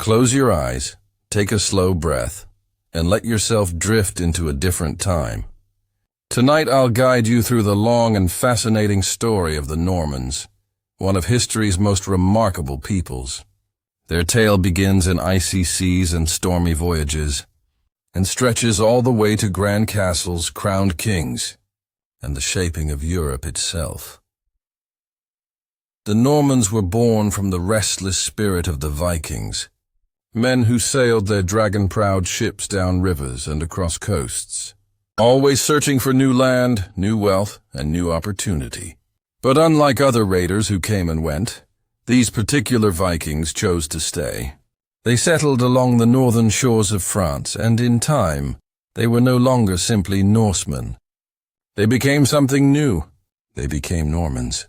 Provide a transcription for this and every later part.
Close your eyes, take a slow breath, and let yourself drift into a different time. Tonight I'll guide you through the long and fascinating story of the Normans, one of history's most remarkable peoples. Their tale begins in icy seas and stormy voyages, and stretches all the way to grand castles, crowned kings, and the shaping of Europe itself. The Normans were born from the restless spirit of the Vikings, men who sailed their dragon-prowed ships down rivers and across coasts, always searching for new land, new wealth, and new opportunity. But unlike other raiders who came and went, these particular Vikings chose to stay. They settled along the northern shores of France, and in time, they were no longer simply Norsemen. They became something new. They became Normans.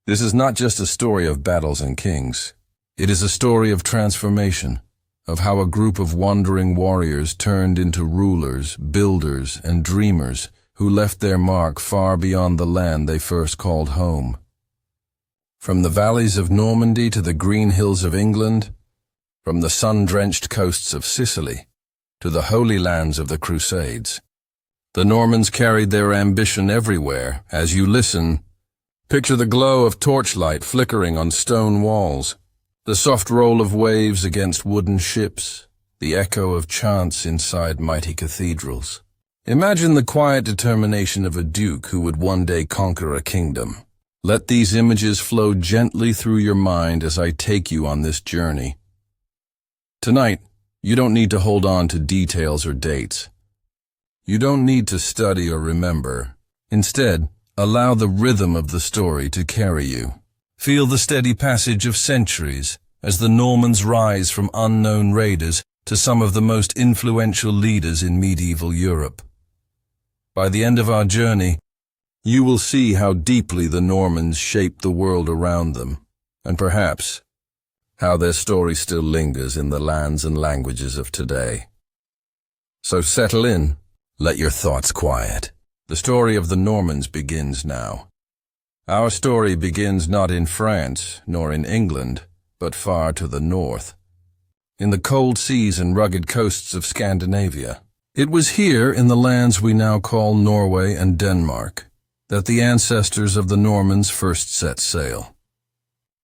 This is not just a story of battles and kings. It is a story of transformation, of how a group of wandering warriors turned into rulers, builders, and dreamers who left their mark far beyond the land they first called home. From the valleys of Normandy to the green hills of England, from the sun-drenched coasts of Sicily to the holy lands of the Crusades, the Normans carried their ambition everywhere. As you listen, picture the glow of torchlight flickering on stone walls, the soft roll of waves against wooden ships, the echo of chants inside mighty cathedrals. Imagine the quiet determination of a duke who would one day conquer a kingdom. Let these images flow gently through your mind as I take you on this journey. Tonight, you don't need to hold on to details or dates. You don't need to study or remember. Instead, allow the rhythm of the story to carry you. Feel the steady passage of centuries as the Normans rise from unknown raiders to some of the most influential leaders in medieval Europe. By the end of our journey, you will see how deeply the Normans shaped the world around them, and perhaps how their story still lingers in the lands and languages of today. So settle in, let your thoughts quiet. The story of the Normans begins now. Our story begins not in France nor in England, but far to the north, in the cold seas and rugged coasts of Scandinavia. It was here, in the lands we now call Norway and Denmark, that the ancestors of the Normans first set sail.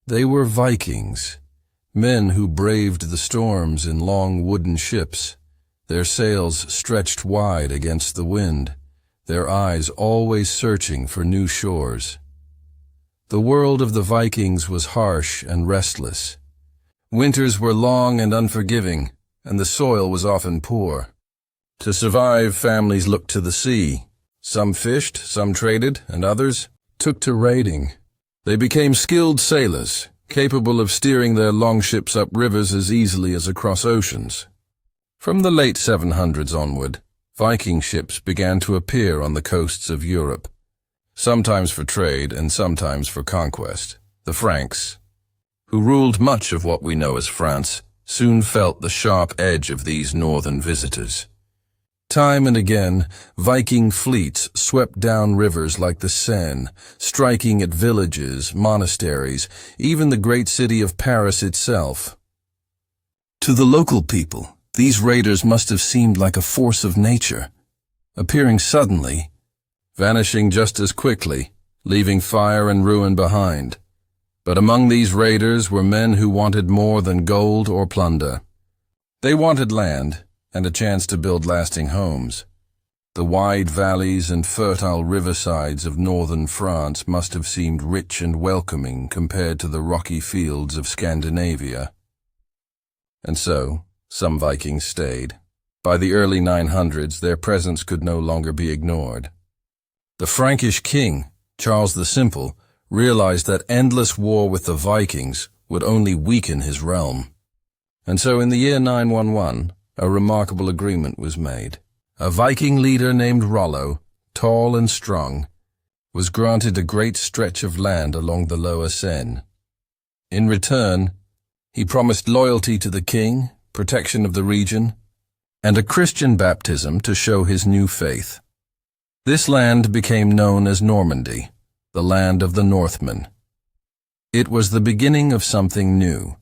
They were Vikings, men who braved the storms in long wooden ships, their sails stretched wide against the wind, their eyes always searching for new shores. The world of the Vikings was harsh and restless. Winters were long and unforgiving, and the soil was often poor. To survive, families looked to the sea. Some fished, some traded, and others took to raiding. They became skilled sailors, capable of steering their longships up rivers as easily as across oceans. From the late 700s onward, Viking ships began to appear on the coasts of Europe, sometimes for trade and sometimes for conquest. The Franks, who ruled much of what we know as France, soon felt the sharp edge of these northern visitors. Time and again, Viking fleets swept down rivers like the Seine, striking at villages, monasteries, even the great city of Paris itself. To the local people, these raiders must have seemed like a force of nature, appearing suddenly, vanishing just as quickly, leaving fire and ruin behind. But among these raiders were men who wanted more than gold or plunder. They wanted land and a chance to build lasting homes. The wide valleys and fertile riversides of northern France must have seemed rich and welcoming compared to the rocky fields of Scandinavia. And so, some Vikings stayed. By the early 900s, their presence could no longer be ignored. The Frankish king, Charles the Simple, realized that endless war with the Vikings would only weaken his realm. And so in the year 911, a remarkable agreement was made. A Viking leader named Rollo, tall and strong, was granted a great stretch of land along the lower Seine. In return, he promised loyalty to the king, protection of the region, and a Christian baptism to show his new faith. This land became known as Normandy, the land of the Northmen. It was the beginning of something new.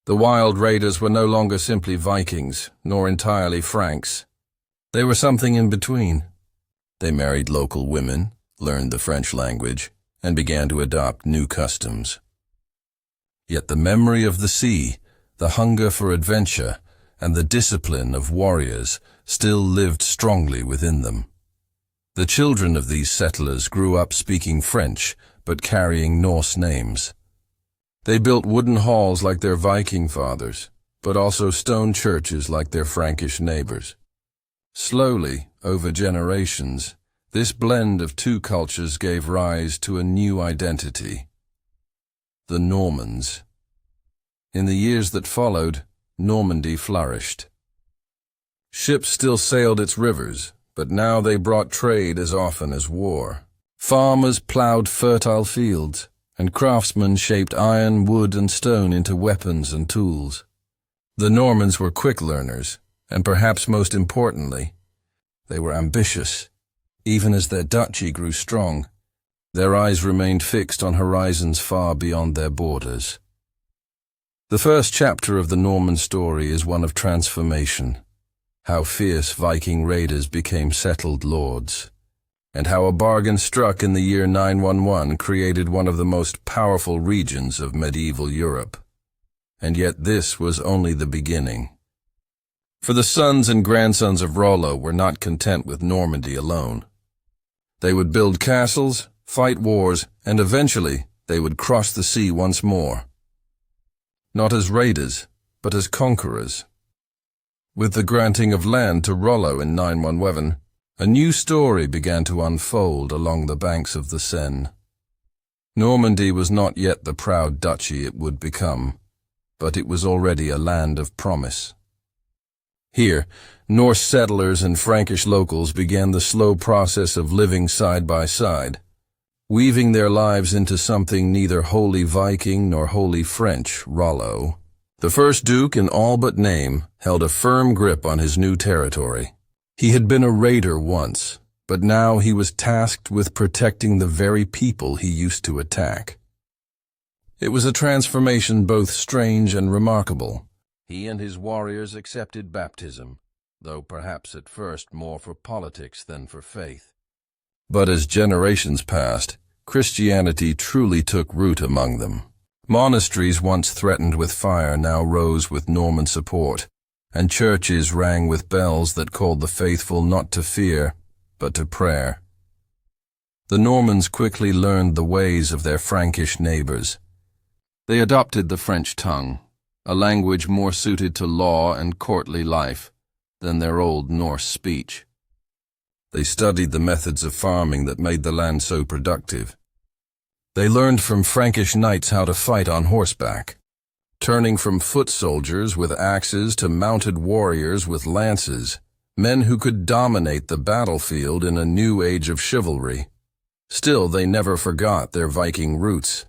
The wild raiders were no longer simply Vikings, nor entirely Franks. They were something in between. They married local women, learned the French language, and began to adopt new customs. Yet the memory of the sea, the hunger for adventure, and the discipline of warriors still lived strongly within them. The children of these settlers grew up speaking French, but carrying Norse names. They built wooden halls like their Viking fathers, but also stone churches like their Frankish neighbors. Slowly, over generations, this blend of two cultures gave rise to a new identity: the Normans. In the years that followed, Normandy flourished. Ships still sailed its rivers, but now they brought trade as often as war. Farmers plowed fertile fields, and craftsmen shaped iron, wood, and stone into weapons and tools. The Normans were quick learners, and perhaps most importantly, they were ambitious. Even as their duchy grew strong, their eyes remained fixed on horizons far beyond their borders. The first chapter of the Norman story is one of transformation, how fierce Viking raiders became settled lords, and how a bargain struck in the year 911 created one of the most powerful regions of medieval Europe. And yet this was only the beginning. For the sons and grandsons of Rollo were not content with Normandy alone. They would build castles, fight wars, and eventually they would cross the sea once more. Not as raiders, but as conquerors. With the granting of land to Rollo in 911, a new story began to unfold along the banks of the Seine. Normandy was not yet the proud duchy it would become, but it was already a land of promise. Here, Norse settlers and Frankish locals began the slow process of living side by side, weaving their lives into something neither wholly Viking nor wholly French. Rollo, the first duke in all but name, held a firm grip on his new territory. He had been a raider once, but now he was tasked with protecting the very people he used to attack. It was a transformation both strange and remarkable. He and his warriors accepted baptism, though perhaps at first more for politics than for faith. But as generations passed, Christianity truly took root among them. Monasteries once threatened with fire now rose with Norman support, and churches rang with bells that called the faithful not to fear, but to prayer. The Normans quickly learned the ways of their Frankish neighbors. They adopted the French tongue, a language more suited to law and courtly life than their old Norse speech. They studied the methods of farming that made the land so productive. They learned from Frankish knights how to fight on horseback, turning from foot soldiers with axes to mounted warriors with lances, men who could dominate the battlefield in a new age of chivalry. Still, they never forgot their Viking roots.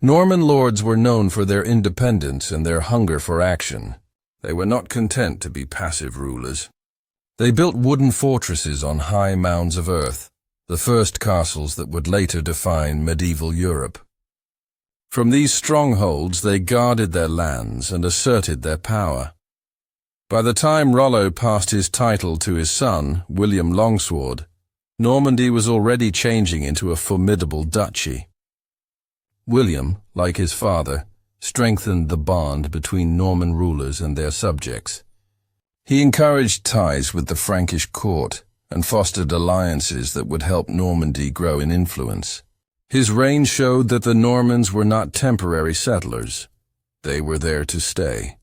Norman lords were known for their independence and their hunger for action. They were not content to be passive rulers. They built wooden fortresses on high mounds of earth, the first castles that would later define medieval Europe. From these strongholds they guarded their lands and asserted their power. By the time Rollo passed his title to his son, William Longsword, Normandy was already changing into a formidable duchy. William, like his father, strengthened the bond between Norman rulers and their subjects. He encouraged ties with the Frankish court and fostered alliances that would help Normandy grow in influence. His reign showed that the Normans were not temporary settlers. They were there to stay.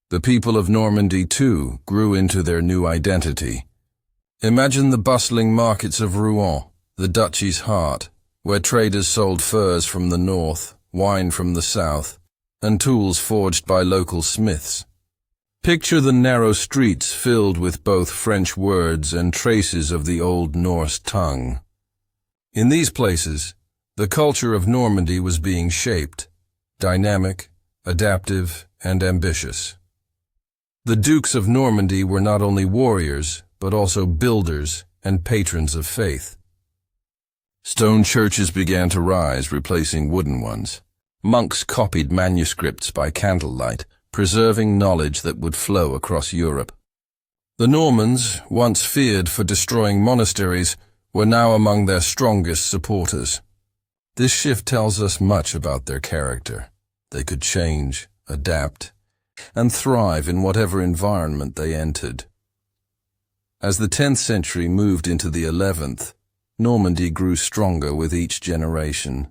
The people of Normandy, too, grew into their new identity. Imagine the bustling markets of Rouen, the duchy's heart, where traders sold furs from the north, wine from the south, and tools forged by local smiths. Picture the narrow streets filled with both French words and traces of the Old Norse tongue. In these places, the culture of Normandy was being shaped, dynamic, adaptive, and ambitious. The dukes of Normandy were not only warriors, but also builders and patrons of faith. Stone churches began to rise, replacing wooden ones. Monks copied manuscripts by candlelight, preserving knowledge that would flow across Europe. The Normans, once feared for destroying monasteries, were now among their strongest supporters. This shift tells us much about their character. They could change, adapt, and thrive in whatever environment they entered. As the 10th century moved into the 11th, Normandy grew stronger with each generation.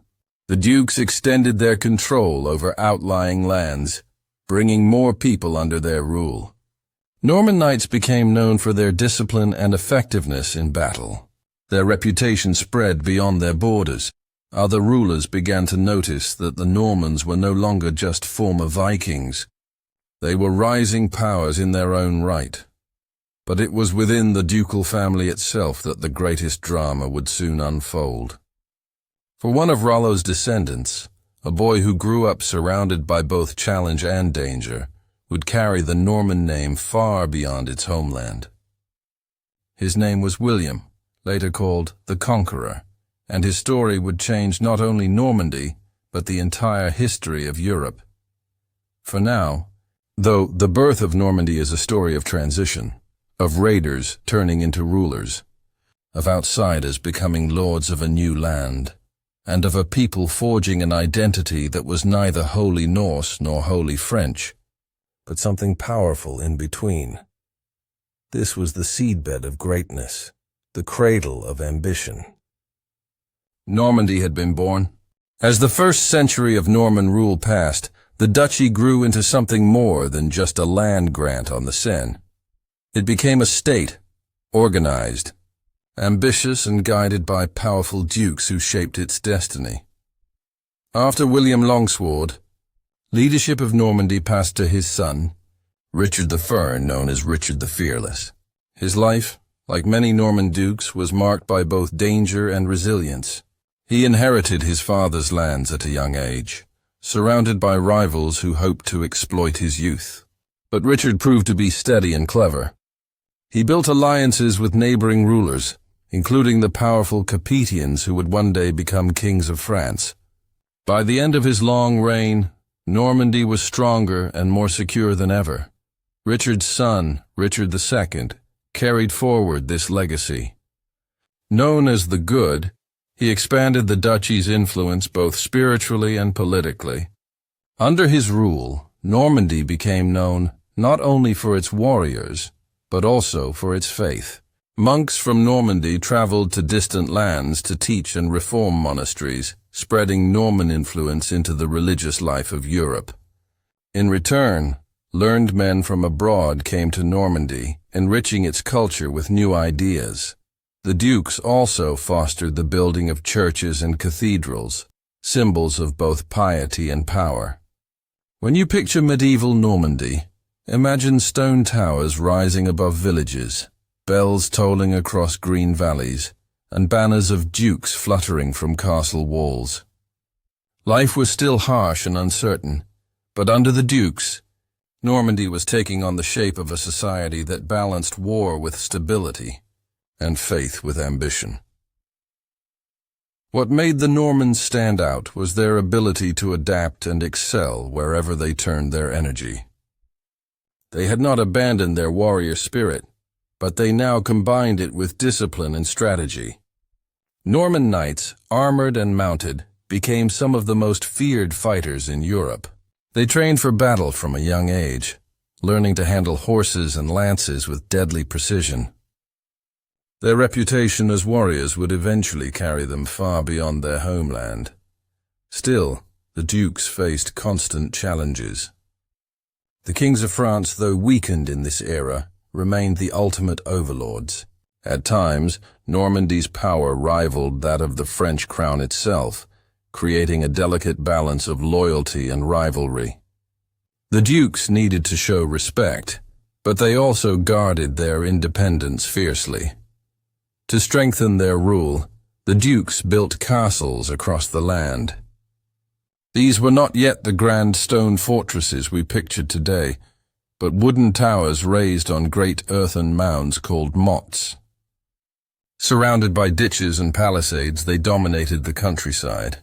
The dukes extended their control over outlying lands, bringing more people under their rule. Norman knights became known for their discipline and effectiveness in battle. Their reputation spread beyond their borders. Other rulers began to notice that the Normans were no longer just former Vikings. They were rising powers in their own right. But it was within the ducal family itself that the greatest drama would soon unfold. For one of Rollo's descendants, a boy who grew up surrounded by both challenge and danger, would carry the Norman name far beyond its homeland. His name was William, later called the Conqueror, and his story would change not only Normandy, but the entire history of Europe. For now, though the birth of Normandy is a story of transition, of raiders turning into rulers, of outsiders becoming lords of a new land, and of a people forging an identity that was neither wholly Norse nor wholly French, but something powerful in between. This was the seedbed of greatness, the cradle of ambition. Normandy had been born. As the first century of Norman rule passed, the duchy grew into something more than just a land grant on the Seine. It became a state, organized, ambitious and guided by powerful dukes who shaped its destiny. After William Longsword, leadership of Normandy passed to his son, Richard the Fern, known as Richard the Fearless. His life, like many Norman dukes, was marked by both danger and resilience. He inherited his father's lands at a young age, surrounded by rivals who hoped to exploit his youth. But Richard proved to be steady and clever. He built alliances with neighboring rulers, including the powerful Capetians who would one day become kings of France. By the end of his long reign, Normandy was stronger and more secure than ever. Richard's son, Richard II, carried forward this legacy. Known as the Good, he expanded the duchy's influence both spiritually and politically. Under his rule, Normandy became known not only for its warriors, but also for its faith. Monks from Normandy traveled to distant lands to teach and reform monasteries, spreading Norman influence into the religious life of Europe. In return, learned men from abroad came to Normandy, enriching its culture with new ideas. The dukes also fostered the building of churches and cathedrals, symbols of both piety and power. When you picture medieval Normandy, imagine stone towers rising above villages, bells tolling across green valleys, and banners of dukes fluttering from castle walls. Life was still harsh and uncertain, but under the dukes, Normandy was taking on the shape of a society that balanced war with stability and faith with ambition. What made the Normans stand out was their ability to adapt and excel wherever they turned their energy. They had not abandoned their warrior spirit, but they now combined it with discipline and strategy. Norman knights, armored and mounted, became some of the most feared fighters in Europe. They trained for battle from a young age, learning to handle horses and lances with deadly precision. Their reputation as warriors would eventually carry them far beyond their homeland. Still, the dukes faced constant challenges. The kings of France, though weakened in this era, remained the ultimate overlords. At times, Normandy's power rivaled that of the French crown itself, creating a delicate balance of loyalty and rivalry. The dukes needed to show respect, but they also guarded their independence fiercely. To strengthen their rule, the dukes built castles across the land. These were not yet the grand stone fortresses we pictured today, but wooden towers raised on great earthen mounds called mottes. Surrounded by ditches and palisades, they dominated the countryside.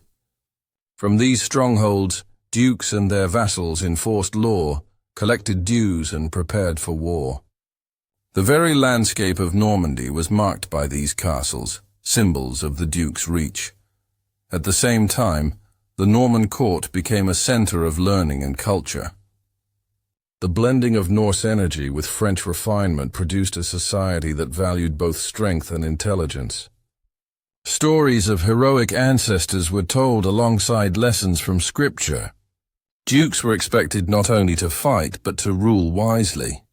From these strongholds, dukes and their vassals enforced law, collected dues, and prepared for war. The very landscape of Normandy was marked by these castles, symbols of the duke's reach. At the same time, the Norman court became a center of learning and culture. The blending of Norse energy with French refinement produced a society that valued both strength and intelligence. Stories of heroic ancestors were told alongside lessons from scripture. Dukes were expected not only to fight, but to rule wisely.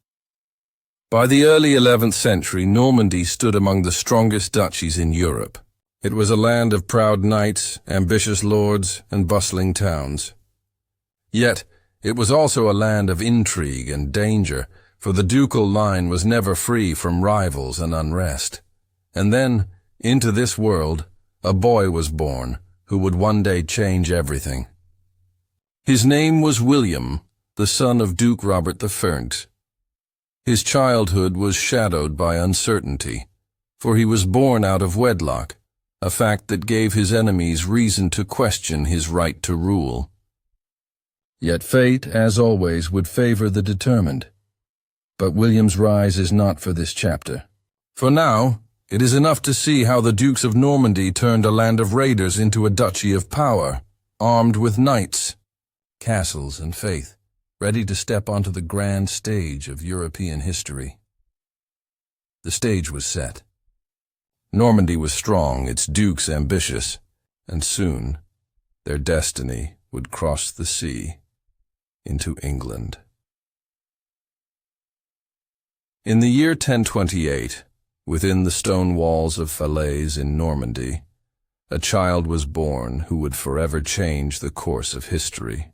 By the early 11th century, Normandy stood among the strongest duchies in Europe. It was a land of proud knights, ambitious lords, and bustling towns. Yet, it was also a land of intrigue and danger, for the ducal line was never free from rivals and unrest. And then, into this world, a boy was born who would one day change everything. His name was William, the son of Duke Robert the First. His childhood was shadowed by uncertainty, for he was born out of wedlock, a fact that gave his enemies reason to question his right to rule. Yet fate, as always, would favor the determined. But William's rise is not for this chapter. For now, it is enough to see how the Dukes of Normandy turned a land of raiders into a duchy of power, armed with knights, castles, and faith, ready to step onto the grand stage of European history. The stage was set. Normandy was strong, its dukes ambitious, and soon their destiny would cross the sea into England. In the year 1028, within the stone walls of Falaise in Normandy, a child was born who would forever change the course of history.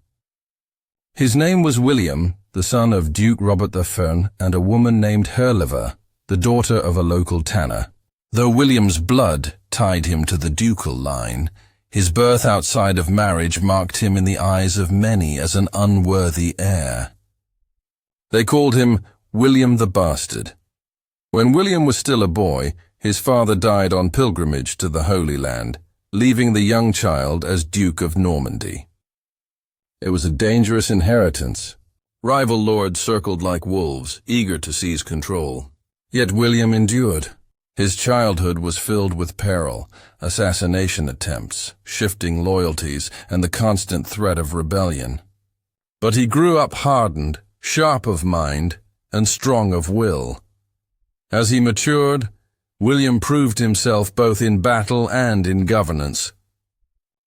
His name was William, the son of Duke Robert the First and a woman named Herleva, the daughter of a local tanner. Though William's blood tied him to the ducal line, his birth outside of marriage marked him in the eyes of many as an unworthy heir. They called him William the Bastard. When William was still a boy, his father died on pilgrimage to the Holy Land, leaving the young child as Duke of Normandy. It was a dangerous inheritance. Rival lords circled like wolves, eager to seize control. Yet William endured. His childhood was filled with peril, assassination attempts, shifting loyalties, and the constant threat of rebellion. But he grew up hardened, sharp of mind, and strong of will. As he matured, William proved himself both in battle and in governance.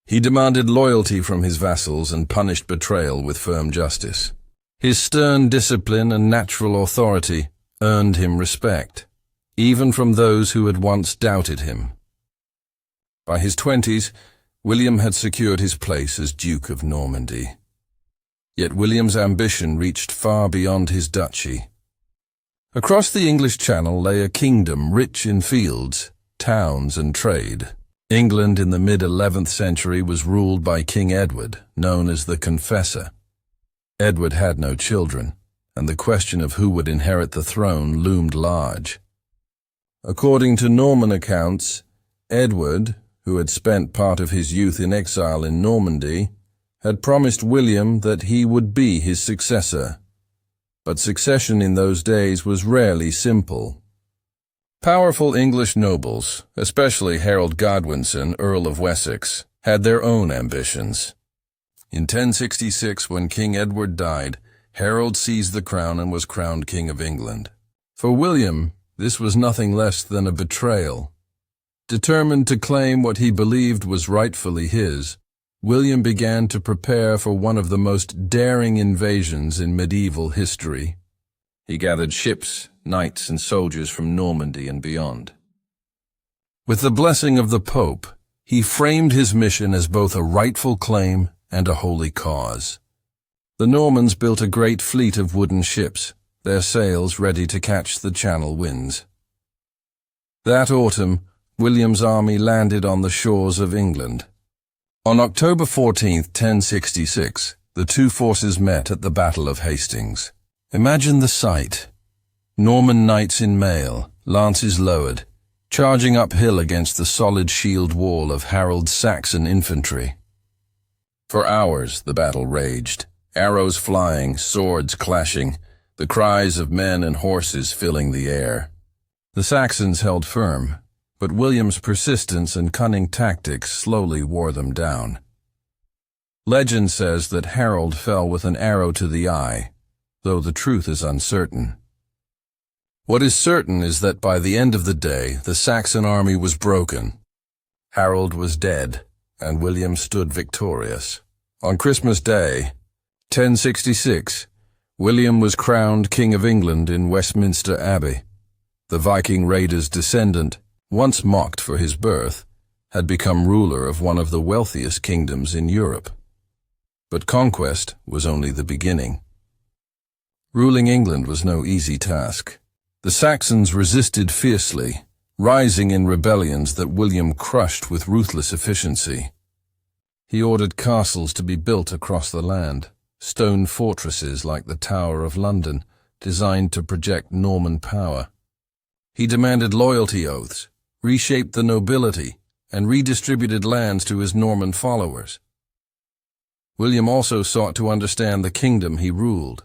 He demanded loyalty from his vassals and punished betrayal with firm justice. His stern discipline and natural authority earned him respect, even from those who had once doubted him. By his 20s, William had secured his place as Duke of Normandy. Yet William's ambition reached far beyond his duchy. Across the English Channel lay a kingdom rich in fields, towns, and trade. England in the mid-11th century was ruled by King Edward, known as the Confessor. Edward had no children, and the question of who would inherit the throne loomed large. According to Norman accounts, Edward, who had spent part of his youth in exile in Normandy, had promised William that he would be his successor. But succession in those days was rarely simple. Powerful English nobles, especially Harold Godwinson, Earl of Wessex, had their own ambitions. In 1066, when King Edward died, Harold seized the crown and was crowned King of England. For William, this was nothing less than a betrayal. Determined to claim what he believed was rightfully his, William began to prepare for one of the most daring invasions in medieval history. He gathered ships, knights, and soldiers from Normandy and beyond. With the blessing of the Pope, he framed his mission as both a rightful claim and a holy cause. The Normans built a great fleet of wooden ships, their sails ready to catch the Channel winds. That autumn, William's army landed on the shores of England. On October 14, 1066, the two forces met at the Battle of Hastings. Imagine the sight. Norman knights in mail, lances lowered, charging uphill against the solid shield wall of Harold's Saxon infantry. For hours the battle raged, arrows flying, swords clashing, the cries of men and horses filling the air. The Saxons held firm, but William's persistence and cunning tactics slowly wore them down. Legend says that Harold fell with an arrow to the eye, though the truth is uncertain. What is certain is that by the end of the day, the Saxon army was broken. Harold was dead, and William stood victorious. On Christmas Day, 1066, William was crowned King of England in Westminster Abbey. The Viking raider's descendant, once mocked for his birth, had become ruler of one of the wealthiest kingdoms in Europe. But conquest was only the beginning. Ruling England was no easy task. The Saxons resisted fiercely, rising in rebellions that William crushed with ruthless efficiency. He ordered castles to be built across the land, stone fortresses like the Tower of London, designed to project Norman power. He demanded loyalty oaths, reshaped the nobility, and redistributed lands to his Norman followers. William also sought to understand the kingdom he ruled.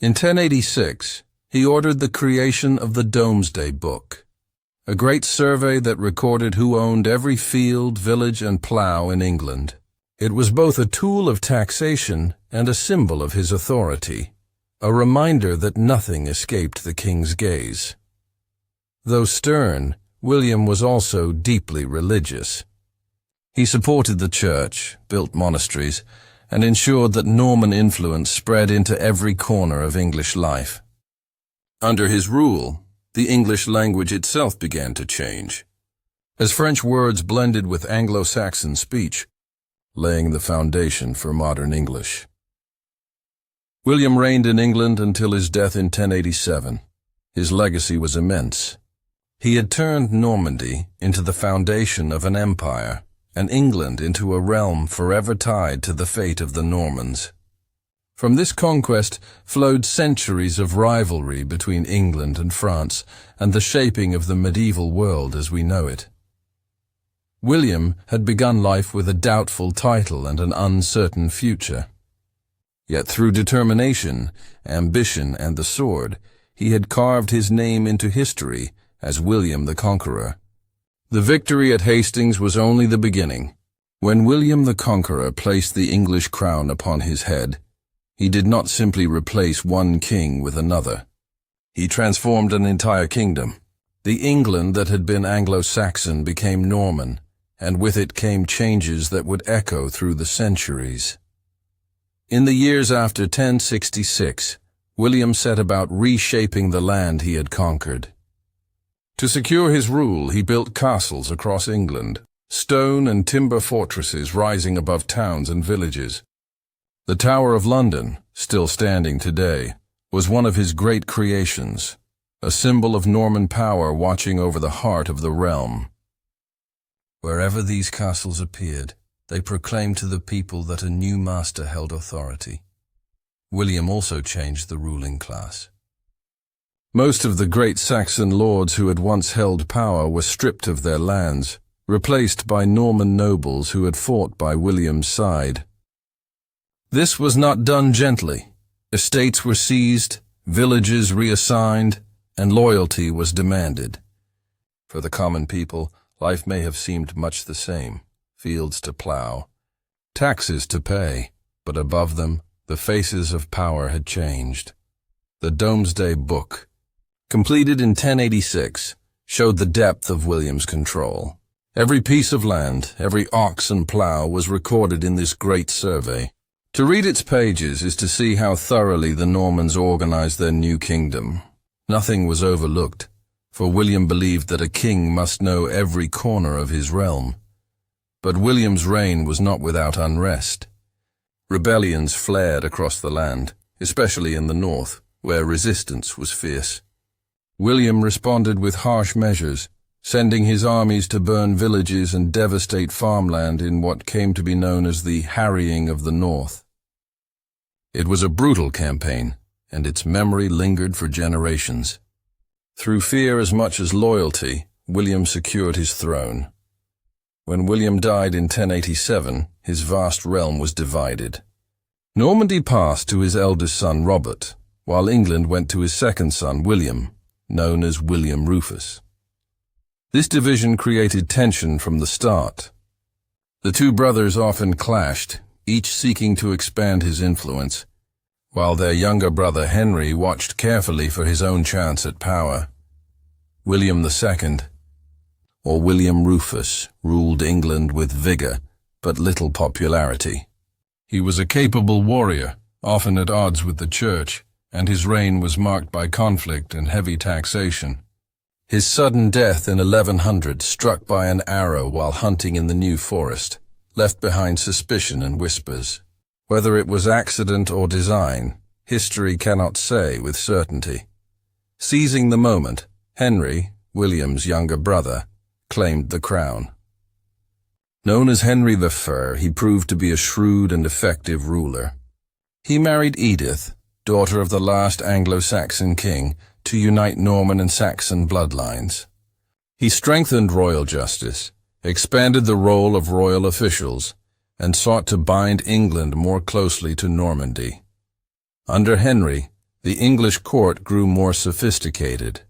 In 1086, he ordered the creation of the Domesday Book, a great survey that recorded who owned every field, village, and plough in England. It was both a tool of taxation and a symbol of his authority, a reminder that nothing escaped the king's gaze. Though stern, William was also deeply religious. He supported the church, built monasteries, and ensured that Norman influence spread into every corner of English life. Under his rule, the English language itself began to change, as French words blended with Anglo-Saxon speech, laying the foundation for modern English. William reigned in England until his death in 1087. His legacy was immense. He had turned Normandy into the foundation of an empire, and England into a realm forever tied to the fate of the Normans. From this conquest flowed centuries of rivalry between England and France and the shaping of the medieval world as we know it. William had begun life with a doubtful title and an uncertain future. Yet through determination, ambition, and the sword, he had carved his name into history as William the Conqueror. The victory at Hastings was only the beginning. When William the Conqueror placed the English crown upon his head, he did not simply replace one king with another. He transformed an entire kingdom. The England that had been Anglo-Saxon became Norman, and with it came changes that would echo through the centuries. In the years after 1066, William set about reshaping the land he had conquered. To secure his rule, he built castles across England, stone and timber fortresses rising above towns and villages. The Tower of London, still standing today, was one of his great creations, a symbol of Norman power watching over the heart of the realm. Wherever these castles appeared, they proclaimed to the people that a new master held authority. William also changed the ruling class. Most of the great Saxon lords who had once held power were stripped of their lands, replaced by Norman nobles who had fought by William's side. This was not done gently. Estates were seized, villages reassigned, and loyalty was demanded. For the common people, life may have seemed much the same: fields to plow, taxes to pay, but above them, the faces of power had changed. The Domesday Book, completed in 1086, showed the depth of William's control. Every piece of land, every ox and plough was recorded in this great survey. To read its pages is to see how thoroughly the Normans organized their new kingdom. Nothing was overlooked, for William believed that a king must know every corner of his realm. But William's reign was not without unrest. Rebellions flared across the land, especially in the north, where resistance was fierce. William responded with harsh measures, sending his armies to burn villages and devastate farmland in what came to be known as the Harrying of the North. It was a brutal campaign, and its memory lingered for generations. Through fear as much as loyalty, William secured his throne. When William died in 1087, his vast realm was divided. Normandy passed to his eldest son Robert, while England went to his second son William, known as William Rufus. This division created tension from the start. The two brothers often clashed, each seeking to expand his influence, while their younger brother Henry watched carefully for his own chance at power. William II, or William Rufus, ruled England with vigor, but little popularity. He was a capable warrior, often at odds with the church, and his reign was marked by conflict and heavy taxation. His sudden death in 1100, struck by an arrow while hunting in the New Forest, left behind suspicion and whispers. Whether it was accident or design, history cannot say with certainty. Seizing the moment, Henry, William's younger brother, claimed the crown. Known as Henry the Fur, he proved to be a shrewd and effective ruler. He married Edith, daughter of the last Anglo-Saxon king, to unite Norman and Saxon bloodlines. He strengthened royal justice, expanded the role of royal officials, and sought to bind England more closely to Normandy. Under Henry, the English court grew more sophisticated.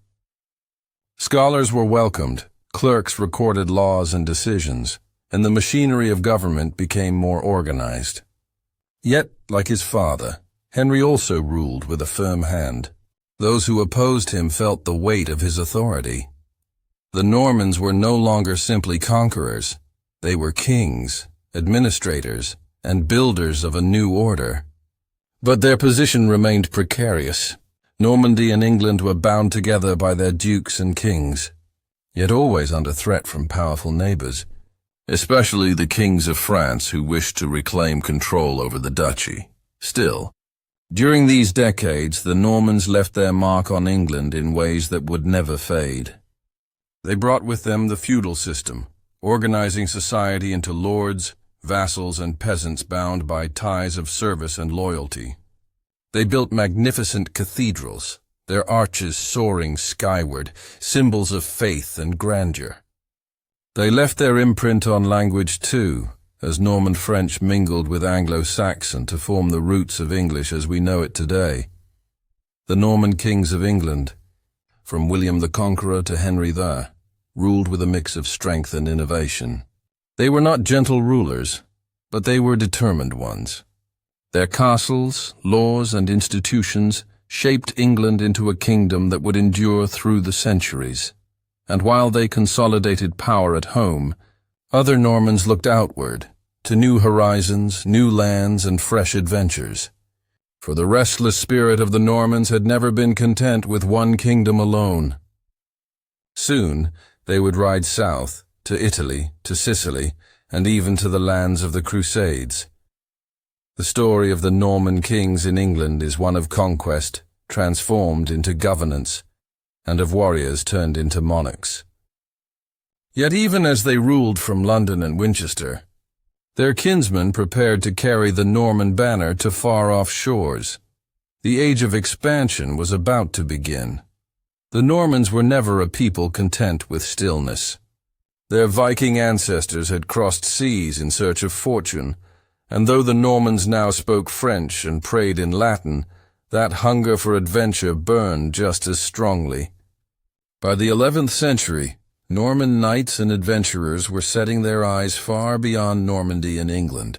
Scholars were welcomed, clerks recorded laws and decisions, and the machinery of government became more organized. Yet, like his father, Henry also ruled with a firm hand. Those who opposed him felt the weight of his authority. The Normans were no longer simply conquerors. They were kings, administrators, and builders of a new order. But their position remained precarious. Normandy and England were bound together by their dukes and kings, yet always under threat from powerful neighbors, especially the kings of France who wished to reclaim control over the duchy. Still, during these decades, the Normans left their mark on England in ways that would never fade. They brought with them the feudal system, organizing society into lords, vassals, and peasants bound by ties of service and loyalty. They built magnificent cathedrals, their arches soaring skyward, symbols of faith and grandeur. They left their imprint on language too, as Norman French mingled with Anglo-Saxon to form the roots of English as we know it today. The Norman kings of England, from William the Conqueror to Henry the, ruled with a mix of strength and innovation. They were not gentle rulers, but they were determined ones. Their castles, laws, and institutions shaped England into a kingdom that would endure through the centuries. And while they consolidated power at home, other Normans looked outward, to new horizons, new lands, and fresh adventures. For the restless spirit of the Normans had never been content with one kingdom alone. Soon, they would ride south, to Italy, to Sicily, and even to the lands of the Crusades. The story of the Norman kings in England is one of conquest, transformed into governance, and of warriors turned into monarchs. Yet even as they ruled from London and Winchester, their kinsmen prepared to carry the Norman banner to far-off shores. The age of expansion was about to begin. The Normans were never a people content with stillness. Their Viking ancestors had crossed seas in search of fortune, and though the Normans now spoke French and prayed in Latin, that hunger for adventure burned just as strongly. By the 11th century, Norman knights and adventurers were setting their eyes far beyond Normandy and England,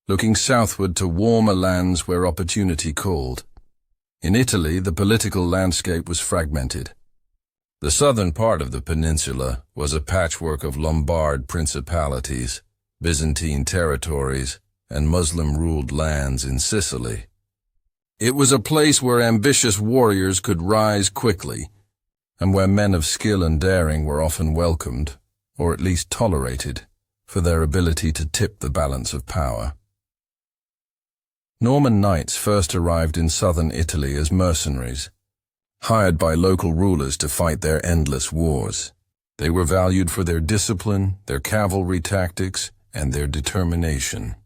looking southward to warmer lands where opportunity called. In Italy, the political landscape was fragmented. The southern part of the peninsula was a patchwork of Lombard principalities, Byzantine territories, and Muslim-ruled lands in Sicily. It was a place where ambitious warriors could rise quickly, and where men of skill and daring were often welcomed, or at least tolerated, for their ability to tip the balance of power. Norman knights first arrived in southern Italy as mercenaries, hired by local rulers to fight their endless wars. They were valued for their discipline, their cavalry tactics, and their determination.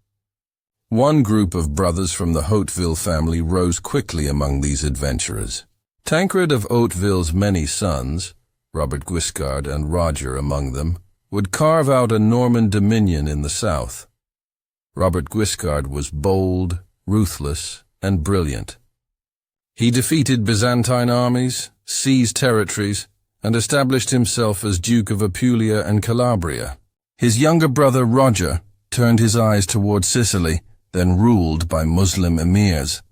One group of brothers from the Hauteville family rose quickly among these adventurers. Tancred of Hauteville's many sons, Robert Guiscard and Roger among them, would carve out a Norman dominion in the south. Robert Guiscard was bold, ruthless, and brilliant. He defeated Byzantine armies, seized territories, and established himself as Duke of Apulia and Calabria. His younger brother Roger turned his eyes toward Sicily, then ruled by Muslim emirs.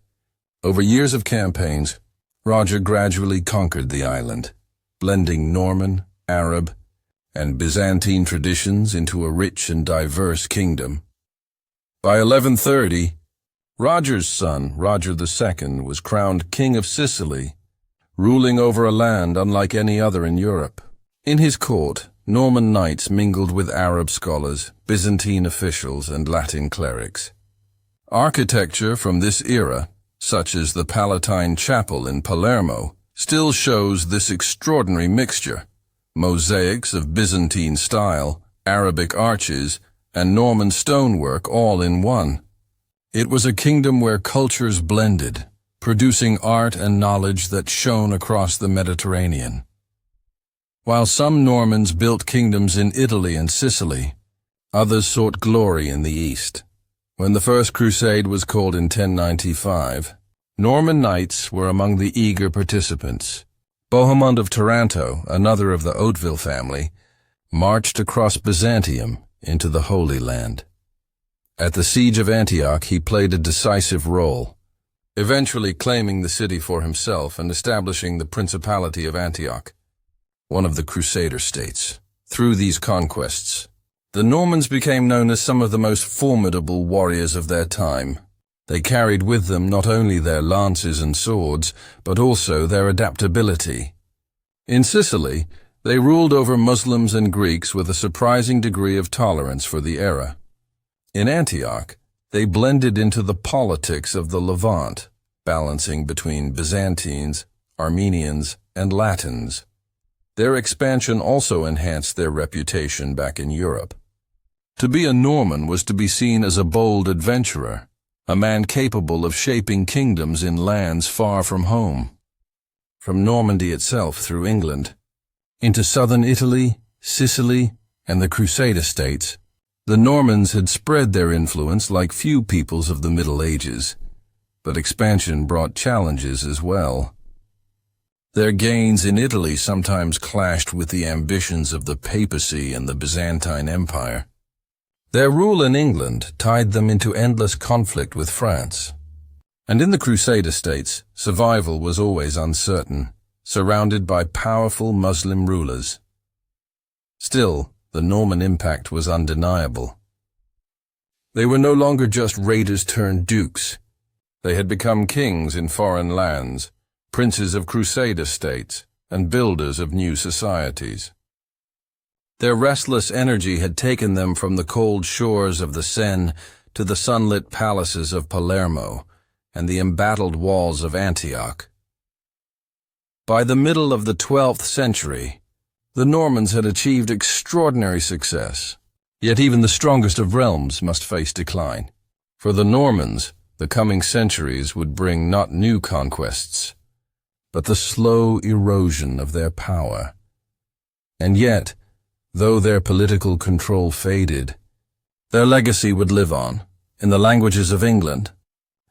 Over years of campaigns, Roger gradually conquered the island, blending Norman, Arab, and Byzantine traditions into a rich and diverse kingdom. By 1130, Roger's son, Roger II, was crowned King of Sicily, ruling over a land unlike any other in Europe. In his court, Norman knights mingled with Arab scholars, Byzantine officials, and Latin clerics. Architecture from this era, such as the Palatine Chapel in Palermo, still shows this extraordinary mixture: mosaics of Byzantine style, Arabic arches, and Norman stonework all in one. It was a kingdom where cultures blended, producing art and knowledge that shone across the Mediterranean. While some Normans built kingdoms in Italy and Sicily, others sought glory in the East. When the First Crusade was called in 1095, Norman knights were among the eager participants. Bohemond of Taranto, another of the Hauteville family, marched across Byzantium into the Holy Land. At the Siege of Antioch, he played a decisive role, eventually claiming the city for himself and establishing the Principality of Antioch, one of the Crusader states. Through these conquests, the Normans became known as some of the most formidable warriors of their time. They carried with them not only their lances and swords, but also their adaptability. In Sicily, they ruled over Muslims and Greeks with a surprising degree of tolerance for the era. In Antioch, they blended into the politics of the Levant, balancing between Byzantines, Armenians, and Latins. Their expansion also enhanced their reputation back in Europe. To be a Norman was to be seen as a bold adventurer, a man capable of shaping kingdoms in lands far from home. From Normandy itself through England, into southern Italy, Sicily, and the Crusader states, the Normans had spread their influence like few peoples of the Middle Ages, but expansion brought challenges as well. Their gains in Italy sometimes clashed with the ambitions of the papacy and the Byzantine Empire. Their rule in England tied them into endless conflict with France. And in the Crusader states, survival was always uncertain, surrounded by powerful Muslim rulers. Still, the Norman impact was undeniable. They were no longer just raiders turned dukes. They had become kings in foreign lands, princes of Crusader states, and builders of new societies. Their restless energy had taken them from the cold shores of the Seine to the sunlit palaces of Palermo and the embattled walls of Antioch. By the middle of the 12th century, the Normans had achieved extraordinary success. Yet even the strongest of realms must face decline. For the Normans, the coming centuries would bring not new conquests, but the slow erosion of their power. And yet, though their political control faded, their legacy would live on, in the languages of England,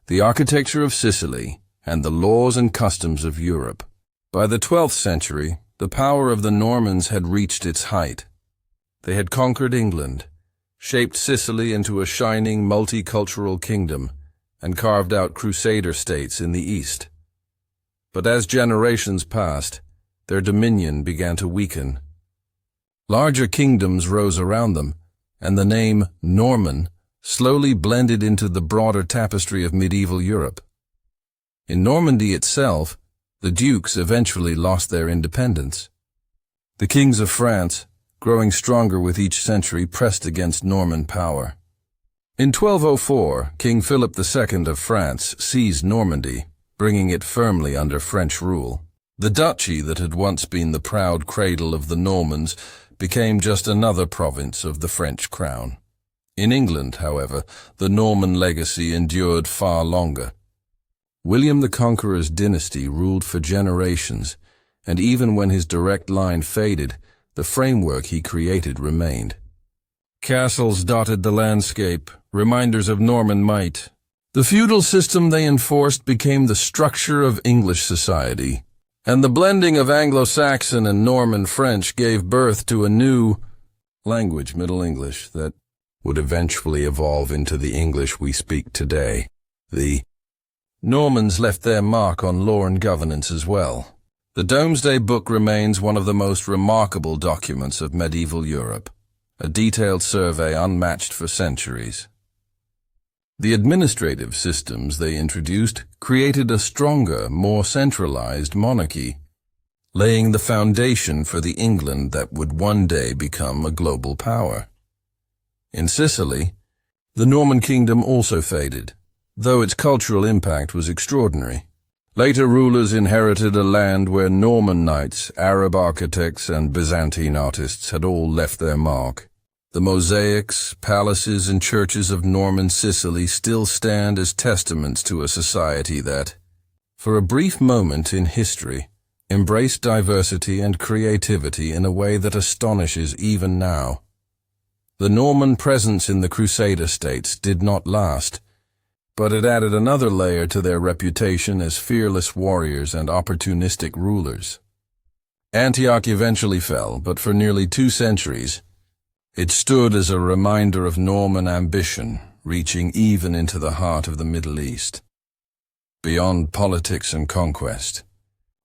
the architecture of Sicily, and the laws and customs of Europe. By the 12th century, the power of the Normans had reached its height. They had conquered England, shaped Sicily into a shining multicultural kingdom, and carved out Crusader states in the east. But as generations passed, their dominion began to weaken. Larger kingdoms rose around them, and the name Norman slowly blended into the broader tapestry of medieval Europe. In Normandy itself, the dukes eventually lost their independence. The kings of France, growing stronger with each century, pressed against Norman power. In 1204, King Philip II of France seized Normandy, bringing it firmly under French rule. The duchy that had once been the proud cradle of the Normans became just another province of the French crown. In England, however, the Norman legacy endured far longer. William the Conqueror's dynasty ruled for generations, and even when his direct line faded, the framework he created remained. Castles dotted the landscape, reminders of Norman might. The feudal system they enforced became the structure of English society, and the blending of Anglo-Saxon and Norman French gave birth to a new language, Middle English, that would eventually evolve into the English we speak today. The Normans left their mark on law and governance as well. The Domesday Book remains one of the most remarkable documents of medieval Europe, a detailed survey unmatched for centuries. The administrative systems they introduced created a stronger, more centralized monarchy, laying the foundation for the England that would one day become a global power. In Sicily, the Norman kingdom also faded, though its cultural impact was extraordinary. Later rulers inherited a land where Norman knights, Arab architects, and Byzantine artists had all left their mark. The mosaics, palaces, and churches of Norman Sicily still stand as testaments to a society that, for a brief moment in history, embraced diversity and creativity in a way that astonishes even now. The Norman presence in the Crusader states did not last, but it added another layer to their reputation as fearless warriors and opportunistic rulers. Antioch eventually fell, but for nearly 2 centuries, it stood as a reminder of Norman ambition, reaching even into the heart of the Middle East. Beyond politics and conquest,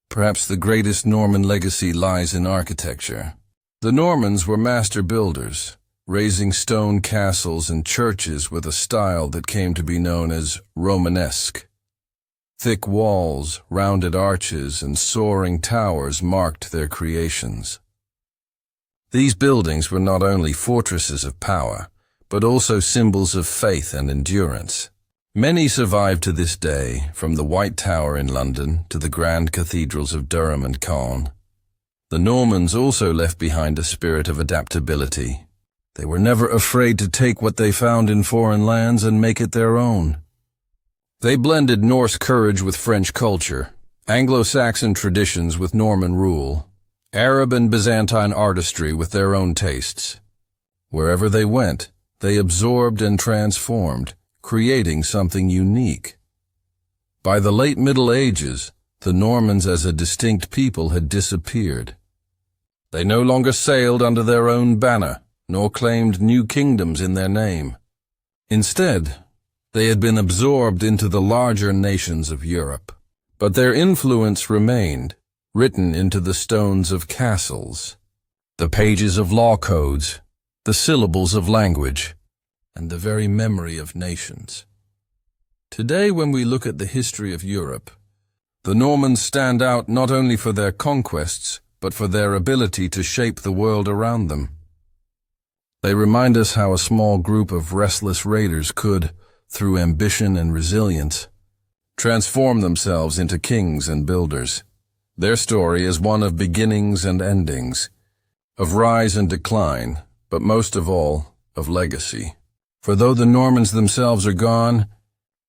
perhaps the greatest Norman legacy lies in architecture. The Normans were master builders, raising stone castles and churches with a style that came to be known as Romanesque. Thick walls, rounded arches, and soaring towers marked their creations. These buildings were not only fortresses of power, but also symbols of faith and endurance. Many survive to this day, from the White Tower in London to the grand cathedrals of Durham and Caen. The Normans also left behind a spirit of adaptability. They were never afraid to take what they found in foreign lands and make it their own. They blended Norse courage with French culture, Anglo-Saxon traditions with Norman rule, Arab and Byzantine artistry with their own tastes. Wherever they went, they absorbed and transformed, creating something unique. By the late Middle Ages, the Normans as a distinct people had disappeared. They no longer sailed under their own banner, nor claimed new kingdoms in their name. Instead, they had been absorbed into the larger nations of Europe. But their influence remained, written into the stones of castles, the pages of law codes, the syllables of language, and the very memory of nations. Today, when we look at the history of Europe, the Normans stand out not only for their conquests, but for their ability to shape the world around them. They remind us how a small group of restless raiders could, through ambition and resilience, transform themselves into kings and builders. Their story is one of beginnings and endings, of rise and decline, but most of all, of legacy. For though the Normans themselves are gone,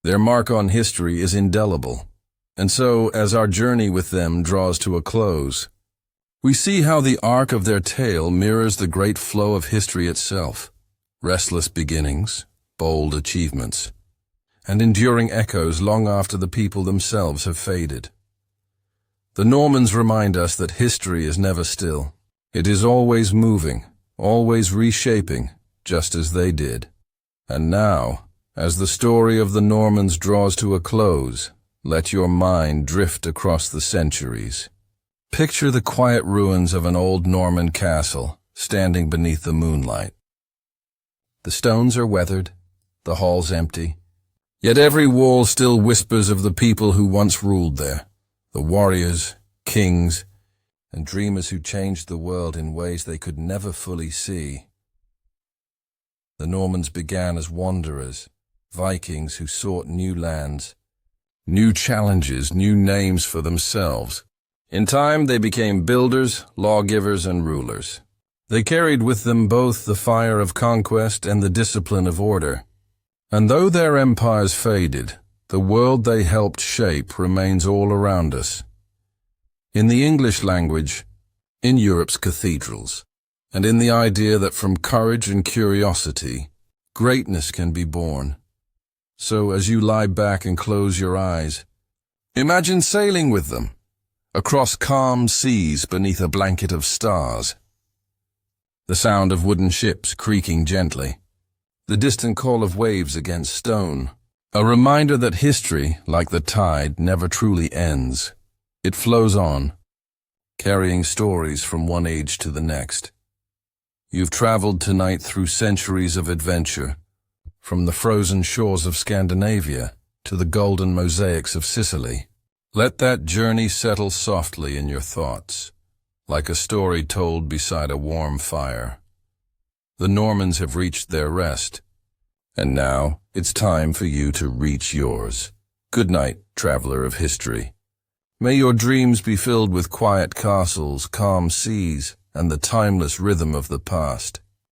their mark on history is indelible. And so, as our journey with them draws to a close, we see how the arc of their tale mirrors the great flow of history itself. Restless beginnings, bold achievements, and enduring echoes long after the people themselves have faded. The Normans remind us that history is never still. It is always moving, always reshaping, just as they did. And now, as the story of the Normans draws to a close, let your mind drift across the centuries. Picture the quiet ruins of an old Norman castle, standing beneath the moonlight. The stones are weathered, the halls empty, yet every wall still whispers of the people who once ruled there, the warriors, kings, and dreamers who changed the world in ways they could never fully see. The Normans began as wanderers, Vikings who sought new lands, new challenges, new names for themselves. In time, they became builders, lawgivers, and rulers. They carried with them both the fire of conquest and the discipline of order. And though their empires faded, the world they helped shape remains all around us. In the English language, in Europe's cathedrals, and in the idea that from courage and curiosity, greatness can be born. So as you lie back and close your eyes, imagine sailing with them, across calm seas beneath a blanket of stars. The sound of wooden ships creaking gently, the distant call of waves against stone, a reminder that history, like the tide, never truly ends. It flows on, carrying stories from one age to the next. You've traveled tonight through centuries of adventure, from the frozen shores of Scandinavia to the golden mosaics of Sicily. Let that journey settle softly in your thoughts, like a story told beside a warm fire. The Normans have reached their rest, and now it's time for you to reach yours. Good night, traveler of history. May your dreams be filled with quiet castles, calm seas, and the timeless rhythm of the past.